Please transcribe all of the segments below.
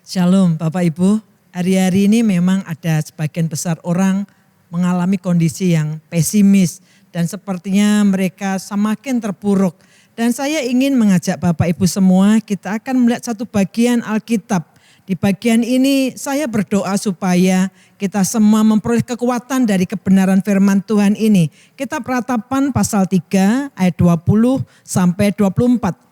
Shalom Bapak Ibu, hari-hari ini memang ada sebagian besar orang mengalami kondisi yang pesimis dan sepertinya mereka semakin terpuruk. Dan saya ingin mengajak Bapak Ibu semua, kita akan melihat satu bagian Alkitab. Di bagian ini saya berdoa supaya kita semua memperoleh kekuatan dari kebenaran firman Tuhan ini. Kitab Ratapan pasal 3 ayat 20 sampai 24.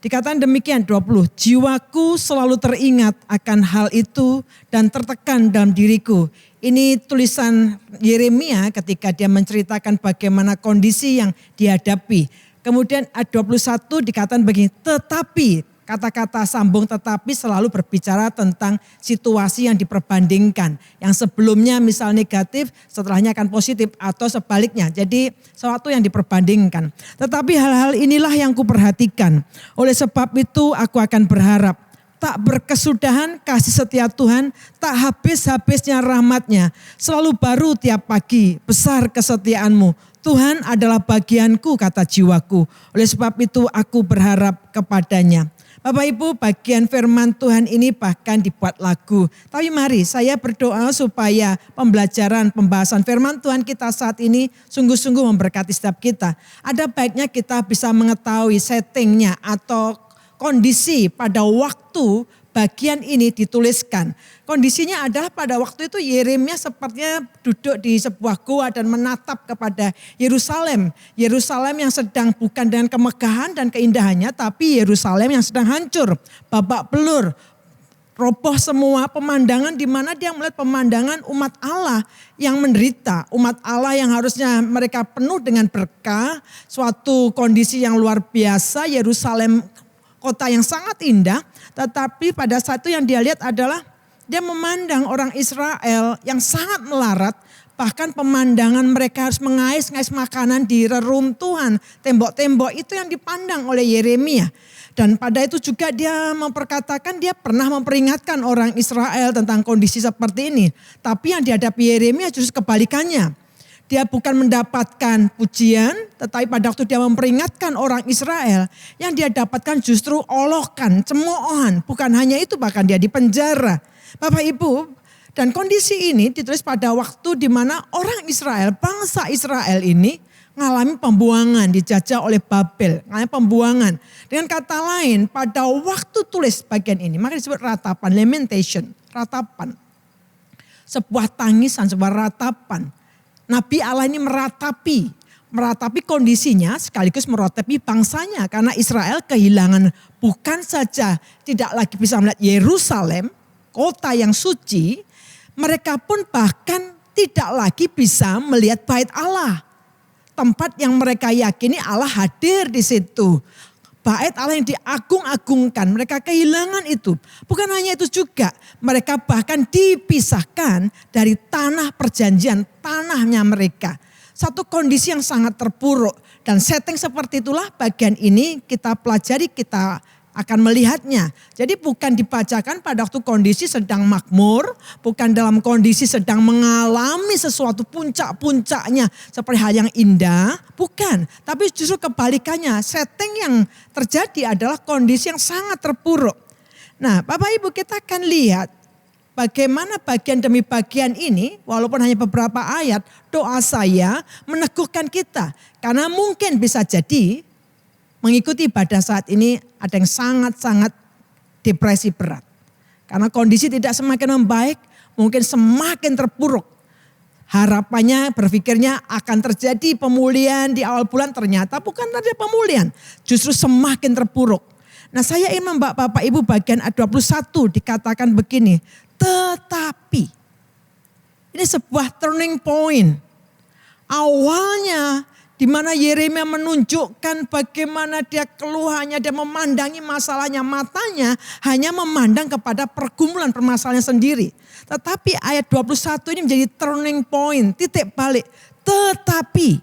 Dikatakan demikian 20, jiwaku selalu teringat akan hal itu dan tertekan dalam diriku. Ini tulisan Yeremia ketika dia menceritakan bagaimana kondisi yang dihadapi. Kemudian ayat 21 dikatakan begini, tetapi kata-kata sambung tetapi selalu berbicara tentang situasi yang diperbandingkan. Yang sebelumnya misal negatif, setelahnya akan positif atau sebaliknya. Jadi sesuatu yang diperbandingkan. Tetapi hal-hal inilah yang kuperhatikan. Oleh sebab itu aku akan berharap. Tak berkesudahan kasih setia Tuhan, tak habis-habisnya rahmatnya. Selalu baru tiap pagi, besar kesetiaanmu. Tuhan adalah bagianku kata jiwaku. Oleh sebab itu aku berharap kepadanya. Bapak Ibu, bagian firman Tuhan ini bahkan dibuat lagu. Tapi mari saya berdoa supaya pembahasan firman Tuhan kita saat ini sungguh-sungguh memberkati setiap kita. Ada baiknya kita bisa mengetahui settingnya atau kondisi pada waktu bagian ini dituliskan. Kondisinya adalah pada waktu itu Yeremia sepertinya duduk di sebuah gua dan menatap kepada Yerusalem. Yerusalem yang sedang bukan dengan kemegahan dan keindahannya, tapi Yerusalem yang sedang hancur, babak belur, roboh semua pemandangan di mana dia melihat pemandangan umat Allah yang menderita. Umat Allah yang harusnya mereka penuh dengan berkah, suatu kondisi yang luar biasa, Yerusalem kota yang sangat indah, tetapi pada saat itu yang dia lihat adalah dia memandang orang Israel yang sangat melarat, bahkan pemandangan mereka harus mengais-ngais makanan di reruntuhan tembok-tembok itu yang dipandang oleh Yeremia. Dan pada itu juga dia memperkatakan dia pernah memperingatkan orang Israel tentang kondisi seperti ini. Tapi yang dihadapi Yeremia justru kebalikannya. Dia bukan mendapatkan pujian, tetapi pada waktu dia memperingatkan orang Israel, yang dia dapatkan justru olokan, cemoohan. Bukan hanya itu, bahkan dia dipenjara. Bapak Ibu, dan kondisi ini ditulis pada waktu di mana orang Israel, bangsa Israel ini mengalami pembuangan, dijajah oleh Babel, mengalami pembuangan. Dengan kata lain, pada waktu tulis bagian ini, maka disebut ratapan, lamentation, ratapan. Sebuah tangisan, sebuah ratapan. Nabi Allah ini meratapi kondisinya sekaligus meratapi bangsanya. Karena Israel kehilangan bukan saja tidak lagi bisa melihat Yerusalem, kota yang suci, mereka pun bahkan tidak lagi bisa melihat bait Allah. Tempat yang mereka yakini Allah hadir di situ. Bait Allah yang diagung-agungkan, mereka kehilangan itu. Bukan hanya itu juga, mereka bahkan dipisahkan dari tanah perjanjian, tanahnya mereka. Satu kondisi yang sangat terpuruk dan setting seperti itulah bagian ini kita pelajari, kita akan melihatnya. Jadi bukan dibacakan pada waktu kondisi sedang makmur, bukan dalam kondisi sedang mengalami sesuatu puncak-puncaknya seperti hal yang indah, bukan. Tapi justru kebalikannya, setting yang terjadi adalah kondisi yang sangat terpuruk. Nah, Bapak Ibu, kita akan lihat bagaimana bagian demi bagian ini, walaupun hanya beberapa ayat, doa saya meneguhkan kita. Karena mungkin bisa jadi mengikuti ibadah saat ini ada yang sangat-sangat depresi berat. Karena kondisi tidak semakin membaik, mungkin semakin terpuruk. Harapannya berpikirnya akan terjadi pemulihan di awal bulan, ternyata bukan terjadi pemulihan. Justru semakin terpuruk. Nah, saya ingin membawa Bapak Ibu bagian ayat 21 dikatakan begini. Tetapi, ini sebuah turning point. Awalnya di mana Yeremia menunjukkan bagaimana dia keluhannya, dia memandangi masalahnya, matanya hanya memandang kepada pergumulan permasalahannya sendiri. Tetapi ayat 21 ini menjadi turning point, titik balik. Tetapi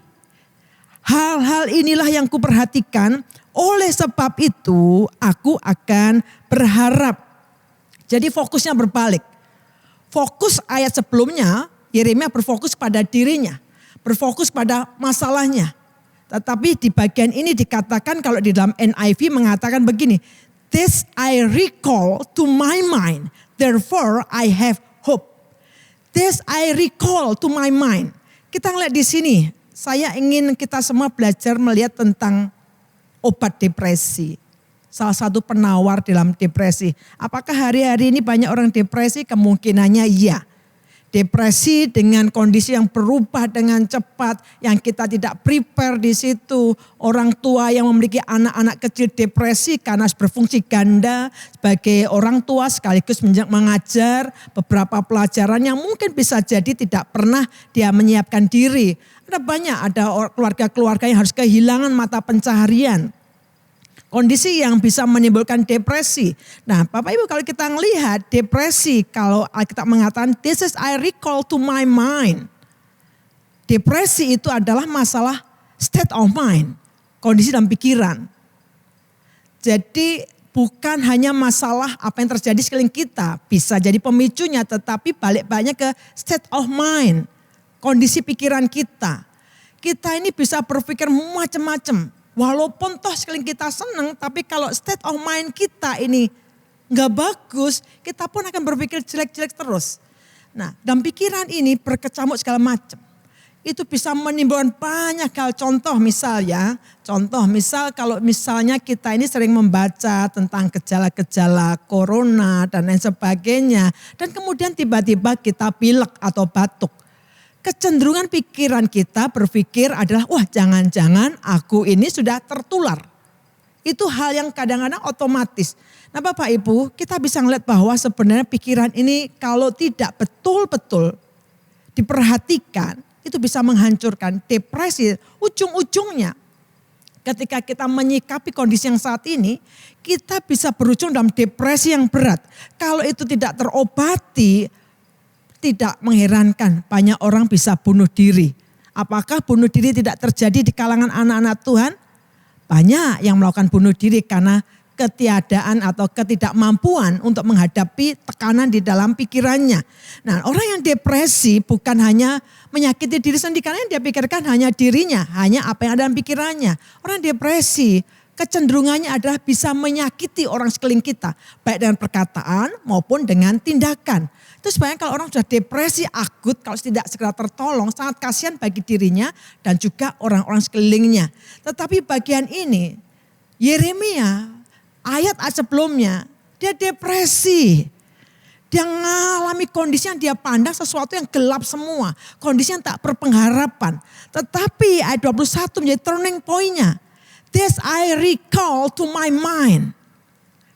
hal-hal inilah yang kuperhatikan, oleh sebab itu aku akan berharap. Jadi fokusnya berbalik. Fokus ayat sebelumnya, Yeremia berfokus pada dirinya. Berfokus pada masalahnya. Tetapi di bagian ini dikatakan kalau di dalam NIV mengatakan begini. This I recall to my mind. Therefore I have hope. This I recall to my mind. Kita ngeliat di sini, saya ingin kita semua belajar melihat tentang obat depresi. Salah satu penawar dalam depresi. Apakah hari-hari ini banyak orang depresi? Kemungkinannya iya. Depresi dengan kondisi yang berubah dengan cepat, yang kita tidak prepare di situ. Orang tua yang memiliki anak-anak kecil depresi karena berfungsi ganda sebagai orang tua sekaligus mengajar beberapa pelajaran yang mungkin bisa jadi tidak pernah dia menyiapkan diri. Ada banyak, ada keluarga-keluarga yang harus kehilangan mata pencaharian. Kondisi yang bisa menimbulkan depresi. Nah, Bapak Ibu, kalau kita melihat depresi, kalau kita mengatakan this is I recall to my mind. Depresi itu adalah masalah state of mind, kondisi dalam pikiran. Jadi bukan hanya masalah apa yang terjadi sekeliling kita, bisa jadi pemicunya, tetapi balik-baliknya ke state of mind, kondisi pikiran kita. Kita ini bisa berpikir macam-macam. Walaupun toh sekeliling kita senang, tapi kalau state of mind kita ini nggak bagus, kita pun akan berpikir jelek-jelek terus. Nah, dalam pikiran ini berkecamuk segala macam. Itu bisa menimbulkan banyak hal. Contoh misal kalau misalnya kita ini sering membaca tentang gejala-gejala corona dan lain sebagainya. Dan kemudian tiba-tiba kita pilek atau batuk. Kecenderungan pikiran kita berpikir adalah, wah jangan-jangan aku ini sudah tertular. Itu hal yang kadang-kadang otomatis. Nah Bapak Ibu, kita bisa melihat bahwa sebenarnya pikiran ini kalau tidak betul-betul diperhatikan, itu bisa menghancurkan. Depresi ujung-ujungnya ketika kita menyikapi kondisi yang saat ini, kita bisa berujung dalam depresi yang berat. Kalau itu tidak terobati, tidak mengherankan banyak orang bisa bunuh diri. Apakah bunuh diri tidak terjadi di kalangan anak-anak Tuhan? Banyak yang melakukan bunuh diri karena ketiadaan atau ketidakmampuan untuk menghadapi tekanan di dalam pikirannya. Nah, orang yang depresi bukan hanya menyakiti diri sendiri karena yang dia pikirkan hanya dirinya, hanya apa yang ada dalam pikirannya. Orang depresi kecenderungannya adalah bisa menyakiti orang sekeliling kita, baik dengan perkataan maupun dengan tindakan. Itu sebenarnya kalau orang sudah depresi akut, kalau tidak segera tertolong, sangat kasihan bagi dirinya dan juga orang-orang sekelilingnya. Tetapi bagian ini, Yeremia, ayat sebelumnya, dia depresi. Dia mengalami kondisi yang dia pandang sesuatu yang gelap semua. Kondisi yang tak berpengharapan. Tetapi ayat 21 menjadi turning point-nya. This I recall to my mind.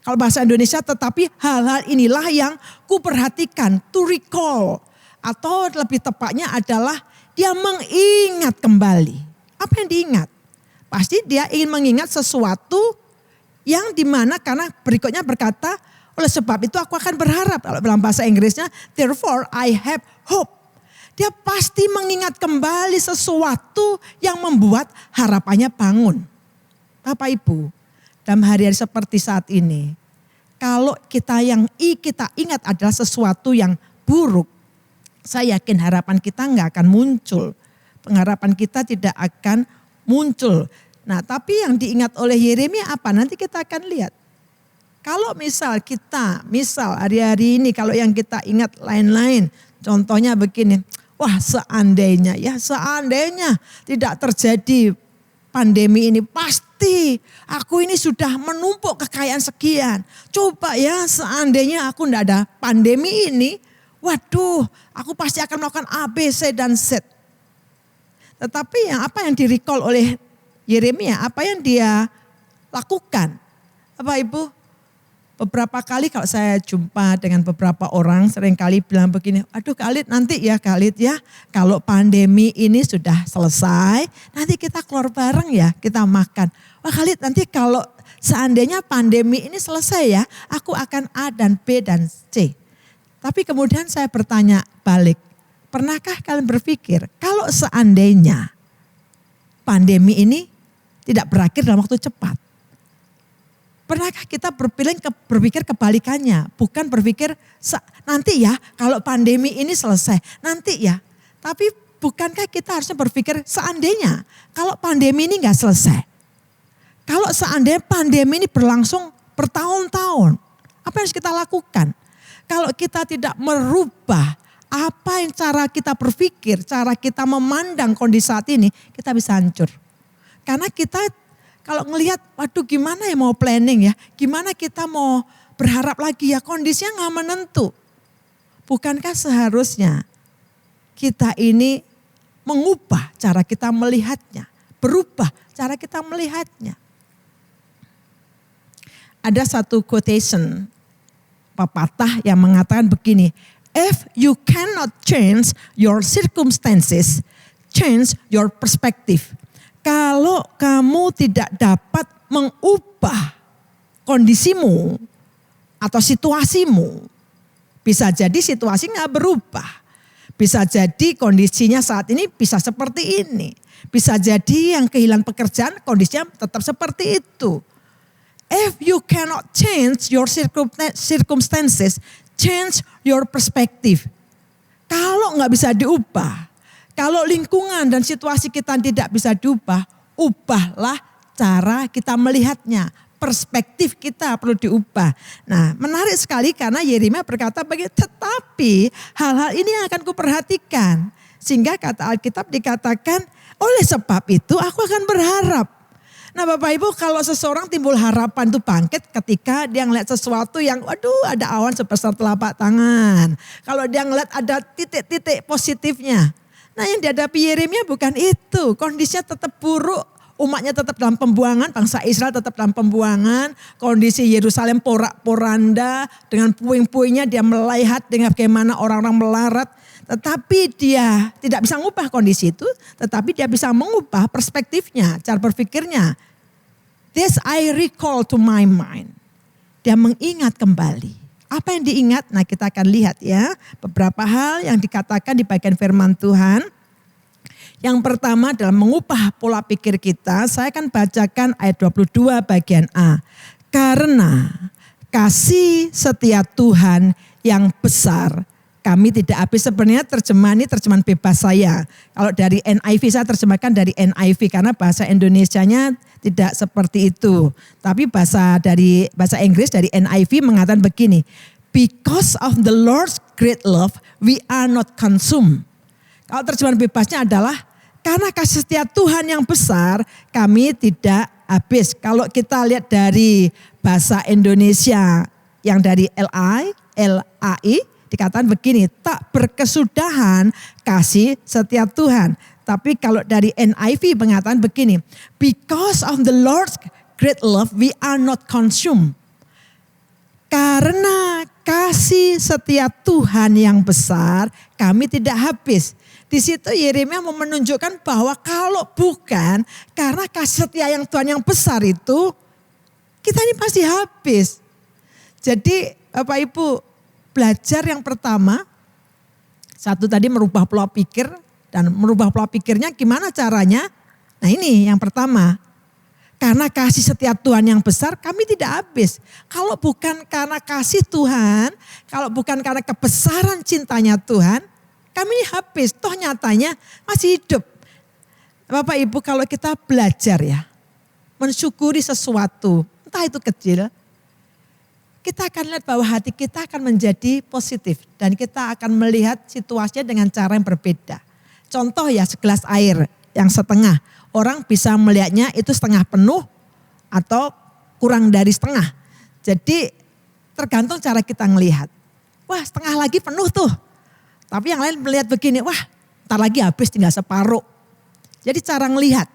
Kalau bahasa Indonesia, tetapi hal-hal inilah yang kuperhatikan, to recall. Atau lebih tepatnya adalah dia mengingat kembali. Apa yang diingat? Pasti dia ingin mengingat sesuatu yang dimana karena berikutnya berkata, oleh sebab itu aku akan berharap. Kalau dalam bahasa Inggrisnya, therefore I have hope. Dia pasti mengingat kembali sesuatu yang membuat harapannya bangun. Bapak Ibu, dalam hari-hari seperti saat ini, kalau kita ingat adalah sesuatu yang buruk, saya yakin harapan kita nggak akan muncul. Pengharapan kita tidak akan muncul. Nah, tapi yang diingat oleh Yeremia apa? Nanti kita akan lihat. Kalau misal hari-hari ini kalau yang kita ingat lain-lain, contohnya begini, wah seandainya tidak terjadi pandemi ini, pasti aku ini sudah menumpuk kekayaan sekian. Coba ya seandainya aku tidak ada pandemi ini, waduh aku pasti akan melakukan A, B, C, dan Z. Tetapi apa yang di-recall oleh Yeremia, apa yang dia lakukan? Bapak Ibu, beberapa kali kalau saya jumpa dengan beberapa orang seringkali bilang begini, aduh Khalid nanti ya Khalid ya, kalau pandemi ini sudah selesai, nanti kita keluar bareng ya, kita makan. Wah Khalid nanti kalau seandainya pandemi ini selesai ya, aku akan A dan B dan C. Tapi kemudian saya bertanya balik, pernahkah kalian berpikir kalau seandainya pandemi ini tidak berakhir dalam waktu cepat? Pernahkah kita berpikir kebalikannya, bukan berpikir nanti ya kalau pandemi ini selesai, nanti ya. Tapi bukankah kita harusnya berpikir seandainya kalau pandemi ini enggak selesai. Kalau seandainya pandemi ini berlangsung bertahun-tahun, apa yang harus kita lakukan? Kalau kita tidak merubah apa yang cara kita berpikir, cara kita memandang kondisi saat ini, kita bisa hancur. Karena kita kalau ngelihat, waduh gimana ya mau planning ya, gimana kita mau berharap lagi ya, kondisinya nggak menentu. Bukankah seharusnya kita ini mengubah cara kita melihatnya, berubah cara kita melihatnya. Ada satu quotation, pepatah yang mengatakan begini, if you cannot change your circumstances, change your perspective. Kalau kamu tidak dapat mengubah kondisimu atau situasimu, bisa jadi situasi nggak berubah. Bisa jadi kondisinya saat ini bisa seperti ini. Bisa jadi yang kehilangan pekerjaan kondisinya tetap seperti itu. If you cannot change your circumstances, change your perspective. Kalau nggak bisa diubah, kalau lingkungan dan situasi kita tidak bisa diubah, ubahlah cara kita melihatnya. Perspektif kita perlu diubah. Nah, menarik sekali karena Yeremia berkata begini, tetapi hal-hal ini yang akan kuperhatikan. Sehingga kata Alkitab dikatakan, oleh sebab itu aku akan berharap. Nah Bapak Ibu, kalau seseorang timbul harapan itu bangkit ketika dia ngeliat sesuatu yang waduh ada awan sebesar telapak tangan. Kalau dia ngeliat ada titik-titik positifnya. Nah yang dihadapi Yeremia bukan itu, kondisinya tetap buruk. Umatnya tetap dalam pembuangan, bangsa Israel tetap dalam pembuangan. Kondisi Yerusalem porak-poranda, dengan puing-puingnya dia melihat dengan bagaimana orang-orang melarat. Tetapi dia tidak bisa mengubah kondisi itu, tetapi dia bisa mengubah perspektifnya, cara berpikirnya. This I recall to my mind. Dia mengingat kembali. Apa yang diingat? Nah kita akan lihat ya, beberapa hal yang dikatakan di bagian firman Tuhan. Yang pertama adalah mengubah pola pikir kita. Saya akan bacakan ayat 22 bagian A. Karena kasih setia Tuhan yang besar, kami tidak habis. Sebenarnya terjemahan ini terjemahan bebas saya. Kalau dari NIV saya terjemahkan dari NIV karena bahasa Indonesianya tidak seperti itu. Tapi bahasa Inggris dari NIV mengatakan begini. Because of the Lord's great love, we are not consumed. Kalau terjemahan bebasnya adalah karena kasih setia Tuhan yang besar, kami tidak habis. Kalau kita lihat dari bahasa Indonesia yang dari LAI dikatakan begini, tak berkesudahan kasih setia Tuhan. Tapi kalau dari NIV mengatakan begini, because of the Lord's great love, we are not consumed. Karena kasih setia Tuhan yang besar, kami tidak habis. Di situ Yeremia mau menunjukkan bahwa kalau bukan karena kasih setia yang Tuhan yang besar itu, kita ini pasti habis. Jadi Bapak Ibu belajar yang pertama, satu tadi merubah pola pikir, dan merubah pola pikirnya gimana caranya? Nah ini yang pertama, karena kasih setia Tuhan yang besar kami tidak habis. Kalau bukan karena kasih Tuhan, kalau bukan karena kebesaran cintanya Tuhan, kami ini habis, toh nyatanya masih hidup. Bapak Ibu kalau kita belajar ya, mensyukuri sesuatu, entah itu kecil, kita akan lihat bahwa hati kita akan menjadi positif. Dan kita akan melihat situasinya dengan cara yang berbeda. Contoh ya segelas air yang setengah, orang bisa melihatnya itu setengah penuh atau kurang dari setengah. Jadi tergantung cara kita melihat. Wah setengah lagi penuh tuh. Tapi yang lain melihat begini, wah ntar lagi habis tinggal separuh. Jadi cara ngelihat.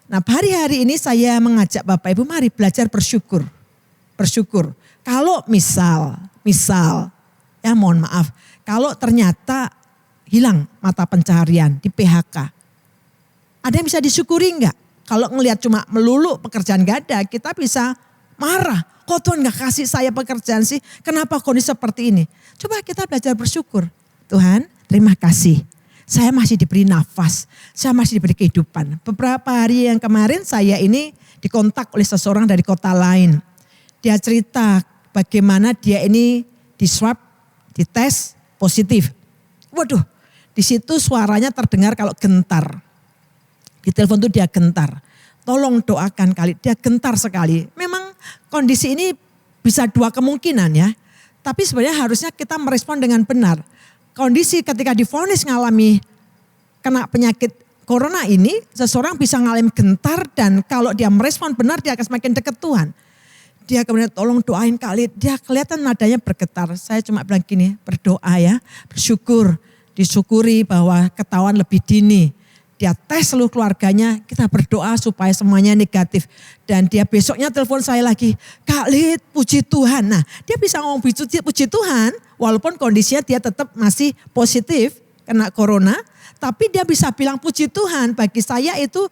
Nah hari-hari ini saya mengajak Bapak Ibu mari belajar bersyukur. Bersyukur. Kalau misal ya mohon maaf. Kalau ternyata hilang mata pencaharian di PHK. Ada yang bisa disyukuri enggak? Kalau ngelihat cuma melulu pekerjaan gak ada, kita bisa marah. Kok Tuhan gak kasih saya pekerjaan sih? Kenapa kondisi seperti ini? Coba kita belajar bersyukur. Tuhan terima kasih. Saya masih diberi nafas. Saya masih diberi kehidupan. Beberapa hari yang kemarin saya ini dikontak oleh seseorang dari kota lain. Dia cerita bagaimana dia ini di swab, dites positif. Waduh, di situ suaranya terdengar kalau gentar. Di telepon itu dia gentar. Tolong doakan kali, dia gentar sekali. Memang kondisi ini bisa dua kemungkinan ya. Tapi sebenarnya harusnya kita merespon dengan benar. Kondisi ketika divonis ngalami kena penyakit corona ini, seseorang bisa ngalami gentar dan kalau dia merespon benar dia akan semakin dekat Tuhan. Dia kemudian tolong doain Kak Lid, dia kelihatan nadanya bergetar. Saya cuma bilang gini, berdoa ya, bersyukur, disyukuri bahwa ketahuan lebih dini. Dia tes seluruh keluarganya, kita berdoa supaya semuanya negatif. Dan dia besoknya telepon saya lagi, Kak Lid puji Tuhan. Nah dia bisa ngomong puji Tuhan walaupun kondisinya dia tetap masih positif kena corona. Tapi dia bisa bilang puji Tuhan, bagi saya itu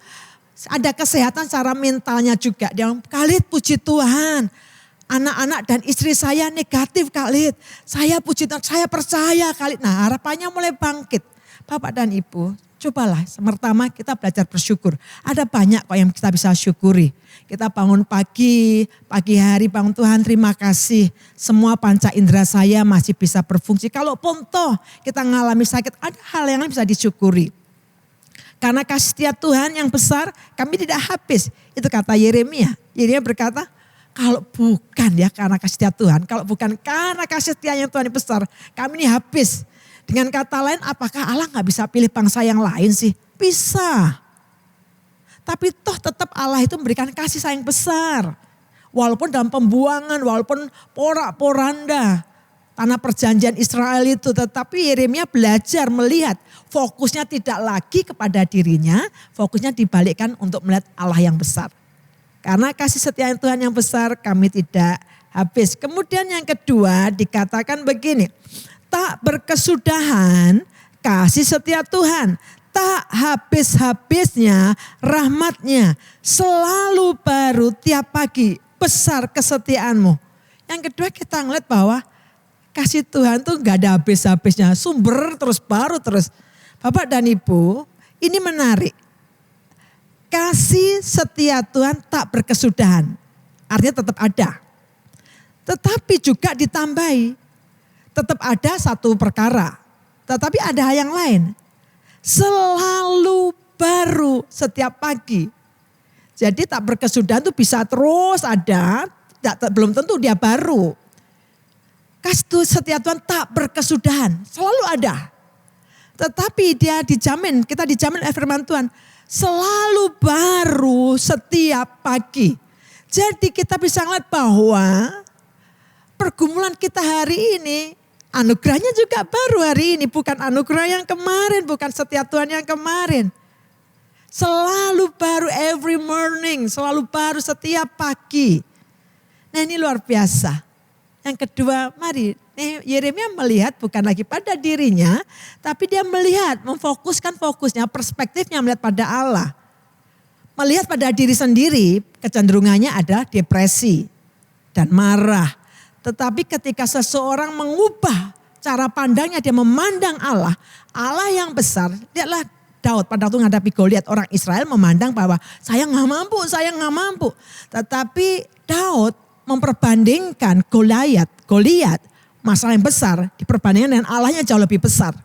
ada kesehatan secara mentalnya juga. Dia bilang, Kak Lid puji Tuhan. Anak-anak dan istri saya negatif Kak Lid. Saya puji Tuhan, saya percaya Kak Lid. Nah harapannya mulai bangkit. Bapak dan Ibu, cobalah pertama kita belajar bersyukur. Ada banyak kok yang kita bisa syukuri. Kita bangun pagi hari bangun Tuhan terima kasih. Semua panca indera saya masih bisa berfungsi. Kalau pun toh kita ngalami sakit, ada hal yang bisa disyukuri. Karena kasih setia Tuhan yang besar kami tidak habis. Itu kata Yeremia. Yeremia berkata, kalau bukan ya karena kasih setia Tuhan. Kalau bukan karena kasih setia yang Tuhan yang besar, kami ini habis. Dengan kata lain, apakah Allah gak bisa pilih bangsa yang lain sih? Bisa. Tapi toh tetap Allah itu memberikan kasih sayang besar. Walaupun dalam pembuangan, walaupun porak-poranda. Tanah perjanjian Israel itu, tetapi Yeremia belajar melihat fokusnya tidak lagi kepada dirinya, fokusnya dibalikkan untuk melihat Allah yang besar. Karena kasih setia Tuhan yang besar kami tidak habis. Kemudian yang kedua dikatakan begini, tak berkesudahan kasih setia Tuhan, tak habis-habisnya rahmatnya, selalu baru tiap pagi, besar kesetiaanmu. Yang kedua kita ngeliat bahwa kasih Tuhan tuh gak ada habis-habisnya, sumber terus baru terus. Bapak dan Ibu, ini menarik. Kasih setia Tuhan tak berkesudahan, artinya tetap ada. Tetapi juga ditambahi, tetap ada satu perkara, tetapi ada hal yang lain. Selalu baru setiap pagi. Jadi tak berkesudahan itu bisa terus ada, belum tentu dia baru. Kasih setia Tuhan tak berkesudahan, selalu ada. Tetapi dia dijamin, kita dijamin oleh firman Tuhan, selalu baru setiap pagi. Jadi kita bisa ngeliat bahwa pergumulan kita hari ini, anugerahnya juga baru hari ini, bukan anugerah yang kemarin, bukan setia Tuhan yang kemarin. Selalu baru every morning, selalu baru setiap pagi. Nah ini luar biasa. Yang kedua, mari Yeremia melihat bukan lagi pada dirinya, tapi dia melihat, memfokuskan fokusnya, perspektifnya melihat pada Allah. Melihat pada diri sendiri, kecenderungannya adalah depresi dan marah. Tetapi ketika seseorang mengubah cara pandangnya, dia memandang Allah, Allah yang besar, lihatlah Daud pada waktu menghadapi Goliat, orang Israel memandang bahwa saya nggak mampu. Tetapi Daud memperbandingkan Goliat, masalah yang besar diperbandingkan dengan Allahnya jauh lebih besar.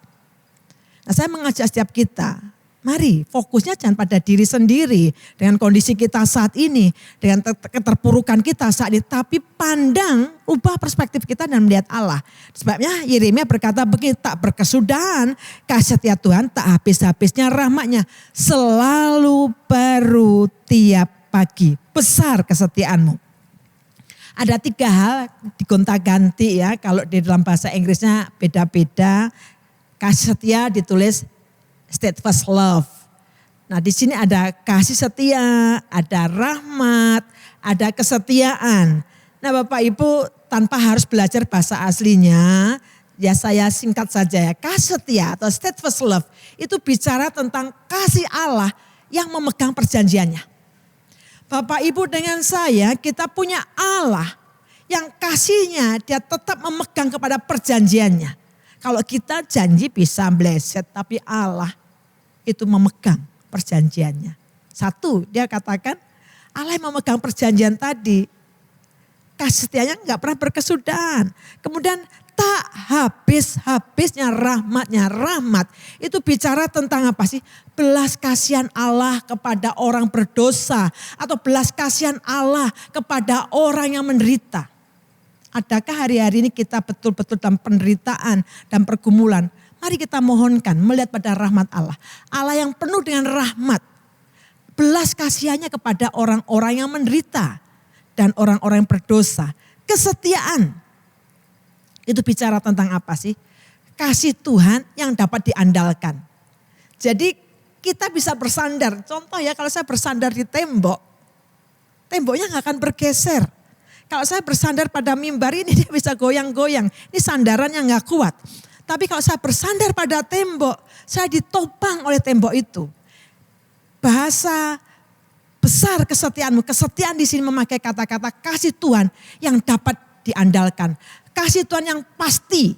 Nah saya mengajak setiap kita, mari fokusnya jangan pada diri sendiri dengan kondisi kita saat ini, dengan keterpurukan kita saat ini, tapi pandang, ubah perspektif kita dan melihat Allah. Sebabnya Yeremia berkata begini, tak berkesudahan kasih setia Tuhan, tak habis-habisnya rahmatnya, selalu baru tiap pagi, besar kesetiaanmu. Ada 3 hal digonta-ganti ya, kalau di dalam bahasa Inggrisnya beda-beda. Kasih setia ditulis steadfast love. Nah di sini ada kasih setia, ada rahmat, ada kesetiaan. Nah Bapak Ibu tanpa harus belajar bahasa aslinya, ya saya singkat saja ya. Kasih setia atau steadfast love itu bicara tentang kasih Allah yang memegang perjanjiannya. Bapak Ibu dengan saya kita punya Allah yang kasihnya dia tetap memegang kepada perjanjiannya. Kalau kita janji bisa meleset tapi Allah itu memegang perjanjiannya. Satu dia katakan Allah yang memegang perjanjian tadi. Kasih setianya enggak pernah berkesudahan. Kemudian tak habis-habisnya rahmatnya. Rahmat itu bicara tentang apa sih? Belas kasihan Allah kepada orang berdosa. Atau belas kasihan Allah kepada orang yang menderita. Adakah hari-hari ini kita betul-betul dalam penderitaan dan pergumulan? Mari kita mohonkan melihat pada rahmat Allah. Allah yang penuh dengan rahmat. Belas kasihannya kepada orang-orang yang menderita dan orang-orang yang berdosa. Kesetiaan. Itu bicara tentang apa sih? Kasih Tuhan yang dapat diandalkan. Jadi kita bisa bersandar. Contoh ya, kalau saya bersandar di tembok, temboknya gak akan bergeser. Kalau saya bersandar pada mimbar ini dia bisa goyang-goyang. Ini sandaran yang gak kuat. Tapi kalau saya bersandar pada tembok, saya ditopang oleh tembok itu. Bahasa besar kesetiaanmu. Kesetiaan di sini memakai kata-kata kasih Tuhan yang dapat diandalkan. Kasih Tuhan yang pasti.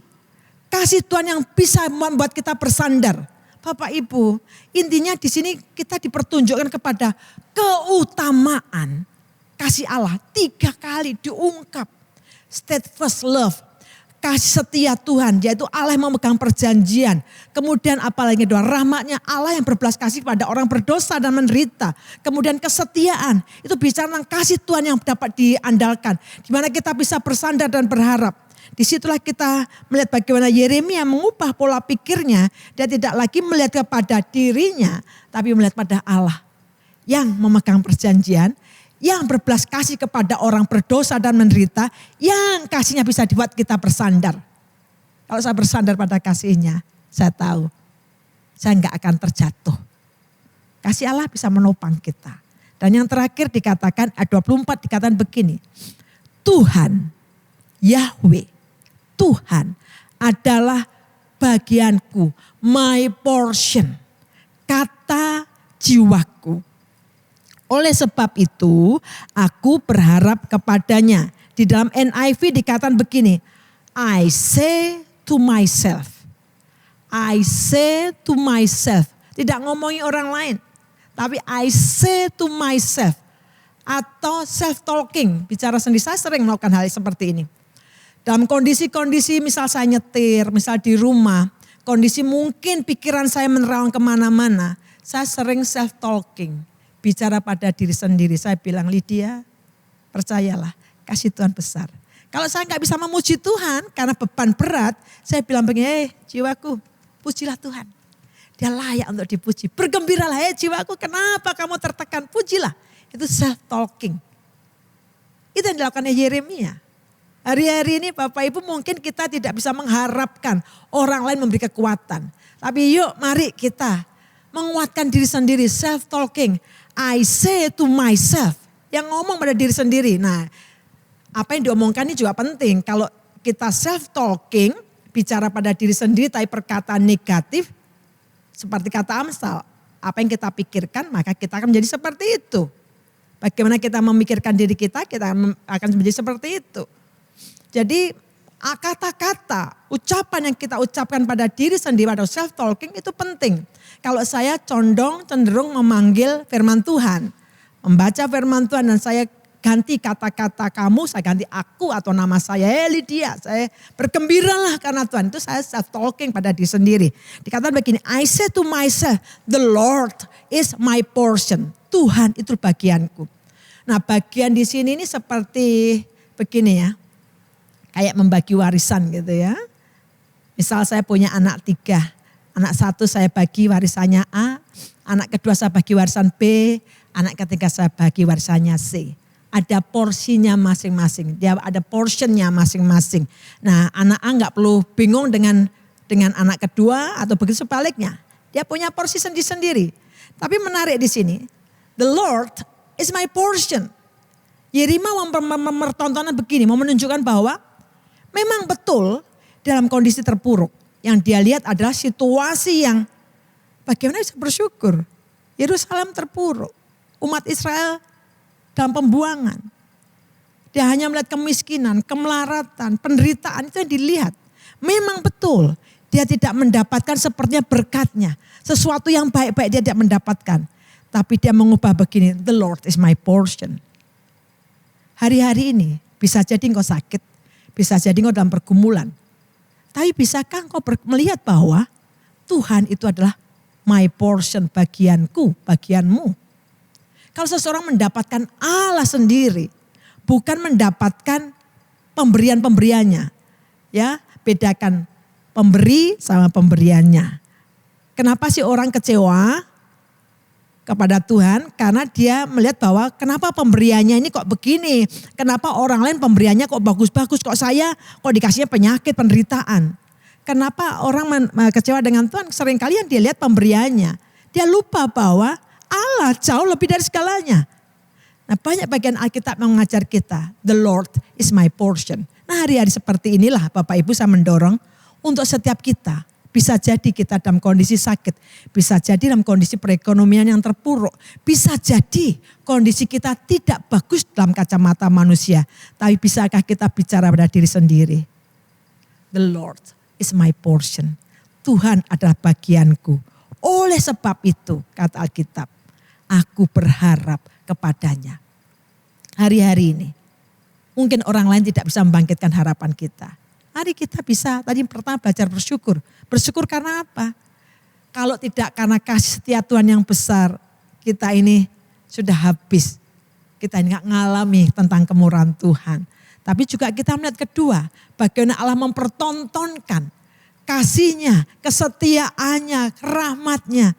Kasih Tuhan yang bisa membuat kita bersandar. Bapak Ibu, intinya di sini kita dipertunjukkan kepada keutamaan kasih Allah 3 kali diungkap. Steadfast love, kasih setia Tuhan, yaitu Allah yang memegang perjanjian. Kemudian apalagi doa rahmatnya Allah yang berbelas kasih pada orang berdosa dan menderita. Kemudian kesetiaan, itu bicara tentang kasih Tuhan yang dapat diandalkan. Di mana kita bisa bersandar dan berharap. Disitulah kita melihat bagaimana Yeremia mengubah pola pikirnya. Dia tidak lagi melihat kepada dirinya, tapi melihat pada Allah yang memegang perjanjian, yang berbelas kasih kepada orang berdosa dan menderita, yang kasihnya bisa dibuat kita bersandar. Kalau saya bersandar pada kasihnya, saya tahu saya enggak akan terjatuh. Kasih Allah bisa menopang kita. Dan yang terakhir dikatakan, ayat 24 dikatakan begini, Tuhan, Yahweh, Tuhan adalah bagianku, my portion, kata jiwaku. Oleh sebab itu aku berharap kepadanya. Di dalam NIV dikatakan begini, I say to myself. I say to myself. Tidak ngomongin orang lain. Tapi I say to myself. Atau self-talking. Bicara sendiri, saya sering melakukan hal seperti ini. Dalam kondisi-kondisi misal saya nyetir, misal di rumah. Kondisi mungkin pikiran saya menerawang kemana-mana. Saya sering self-talking. Bicara pada diri sendiri, saya bilang, Lydia percayalah kasih Tuhan besar. Kalau saya gak bisa memuji Tuhan karena beban berat, saya bilang begini, jiwaku pujilah Tuhan. Dia layak untuk dipuji. Bergembiralah jiwaku, kenapa kamu tertekan, pujilah. Itu self-talking. Itu yang dilakukan Yeremia. Hari-hari ini Bapak Ibu mungkin kita tidak bisa mengharapkan orang lain memberi kekuatan. Tapi yuk mari kita menguatkan diri sendiri, self-talking. I say to myself, yang ngomong pada diri sendiri. Nah, apa yang diomongkan ini juga penting. Kalau kita self-talking, bicara pada diri sendiri tapi perkataan negatif, seperti kata Amsal, apa yang kita pikirkan maka kita akan menjadi seperti itu. Bagaimana kita memikirkan diri kita akan menjadi seperti itu. Jadi kata-kata, ucapan yang kita ucapkan pada diri sendiri, pada self-talking itu penting. Kalau saya cenderung memanggil firman Tuhan, membaca firman Tuhan dan saya ganti kata-kata kamu, saya ganti aku atau nama saya, Lydia, saya bergembiralah karena Tuhan. Itu saya self-talking pada diri sendiri. Dikatakan begini, I say to myself, the Lord is my portion. Tuhan itu bagianku. Nah bagian di sini ini seperti begini ya. Kayak membagi warisan gitu ya. Misal saya punya anak 3. Anak 1 saya bagi warisannya A. Anak kedua saya bagi warisan B. Anak ketiga saya bagi warisannya C. Ada porsinya masing-masing. Dia ada portionnya masing-masing. Nah anak A gak perlu bingung dengan anak kedua atau begitu sebaliknya. Dia punya porsi sendiri-sendiri. Tapi menarik di sini. The Lord is my portion. Yeremia mempertontonkan begini. Mau menunjukkan bahwa memang betul dalam kondisi terpuruk. Yang dia lihat adalah situasi yang bagaimana bisa bersyukur. Yerusalem terpuruk. Umat Israel dalam pembuangan. Dia hanya melihat kemiskinan, kemelaratan, penderitaan itu yang dilihat. Memang betul dia tidak mendapatkan sepertinya berkatnya. Sesuatu yang baik-baik dia tidak mendapatkan. Tapi dia mengubah begini, the Lord is my portion. Hari-hari ini bisa jadi engkau sakit. Bisa jadi engkau dalam pergumulan. Tapi bisakah engkau melihat bahwa Tuhan itu adalah my portion, bagianku, bagianmu. Kalau seseorang mendapatkan Allah sendiri, bukan mendapatkan pemberian-pemberiannya. Ya, bedakan pemberi sama pemberiannya. Kenapa sih orang kecewa kepada Tuhan? Karena dia melihat bahwa kenapa pemberiannya ini kok begini? Kenapa orang lain pemberiannya kok bagus-bagus? Kok saya kok dikasihnya penyakit, penderitaan? Kenapa orang kecewa dengan Tuhan? Seringkali yang dia lihat pemberiannya. Dia lupa bahwa Allah jauh lebih dari segalanya. Nah, banyak bagian Alkitab mengajar kita, the Lord is my portion. Nah, hari-hari seperti inilah Bapak Ibu saya mendorong untuk setiap kita. Bisa jadi kita dalam kondisi sakit, bisa jadi dalam kondisi perekonomian yang terpuruk, bisa jadi kondisi kita tidak bagus dalam kacamata manusia. Tapi bisakah kita bicara pada diri sendiri? The Lord is my portion. Tuhan adalah bagianku. Oleh sebab itu, kata Alkitab, aku berharap kepadanya. Hari-hari ini, mungkin orang lain tidak bisa membangkitkan harapan kita. Mari kita bisa, tadi pertama belajar bersyukur. Bersyukur karena apa? Kalau tidak karena kasih setia Tuhan yang besar, kita ini sudah habis. Kita ini gak ngalami tentang kemurahan Tuhan. Tapi juga kita melihat kedua, bagaimana Allah mempertontonkan kasihnya, kesetiaannya, rahmatnya.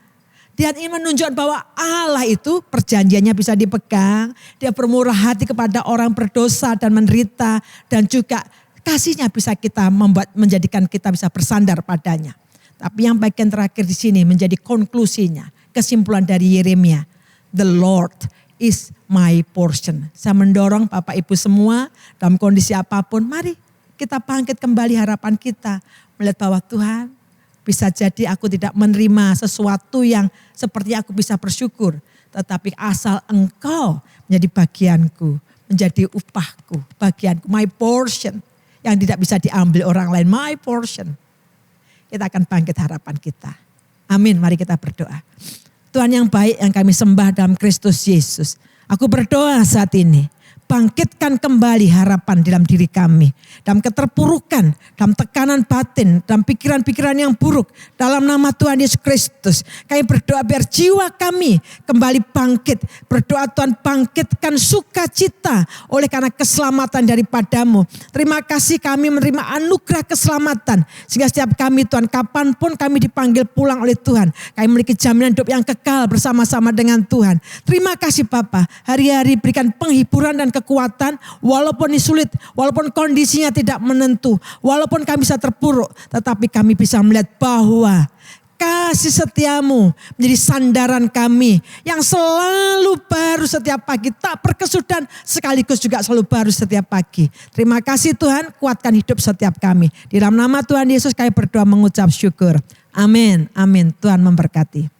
Dia ingin menunjukkan bahwa Allah itu perjanjiannya bisa dipegang. Dia bermurah hati kepada orang berdosa dan menderita. Dan juga kasihnya bisa kita menjadikan kita bisa bersandar padanya. Tapi yang bagian terakhir di sini menjadi konklusinya. Kesimpulan dari Yeremia. The Lord is my portion. Saya mendorong Bapak Ibu semua dalam kondisi apapun. Mari kita bangkit kembali harapan kita. Melihat bahwa Tuhan, bisa jadi aku tidak menerima sesuatu yang seperti aku bisa bersyukur. Tetapi asal Engkau menjadi bagianku, menjadi upahku, bagianku, my portion. Yang tidak bisa diambil orang lain, my portion. Kita akan bangkit harapan kita. Amin, mari kita berdoa. Tuhan yang baik yang kami sembah dalam Kristus Yesus. Aku berdoa saat ini. Bangkitkan kembali harapan dalam diri kami. Dalam keterpurukan, dalam tekanan batin, dalam pikiran-pikiran yang buruk. Dalam nama Tuhan Yesus Kristus. Kami berdoa biar jiwa kami kembali bangkit. Berdoa Tuhan bangkitkan sukacita oleh karena keselamatan daripadamu. Terima kasih kami menerima anugerah keselamatan. Sehingga setiap kami Tuhan kapanpun kami dipanggil pulang oleh Tuhan. Kami memiliki jaminan hidup yang kekal bersama-sama dengan Tuhan. Terima kasih Bapa. Hari-hari berikan penghiburan dan kekuatan, walaupun ini sulit, walaupun kondisinya tidak menentu, walaupun kami bisa terpuruk, tetapi kami bisa melihat bahwa kasih setiamu menjadi sandaran kami yang selalu baru setiap pagi, tak berkesudahan sekaligus juga selalu baru setiap pagi. Terima kasih Tuhan, kuatkan hidup setiap kami. Di dalam nama Tuhan Yesus kami berdoa mengucap syukur. Amin, amin. Tuhan memberkati.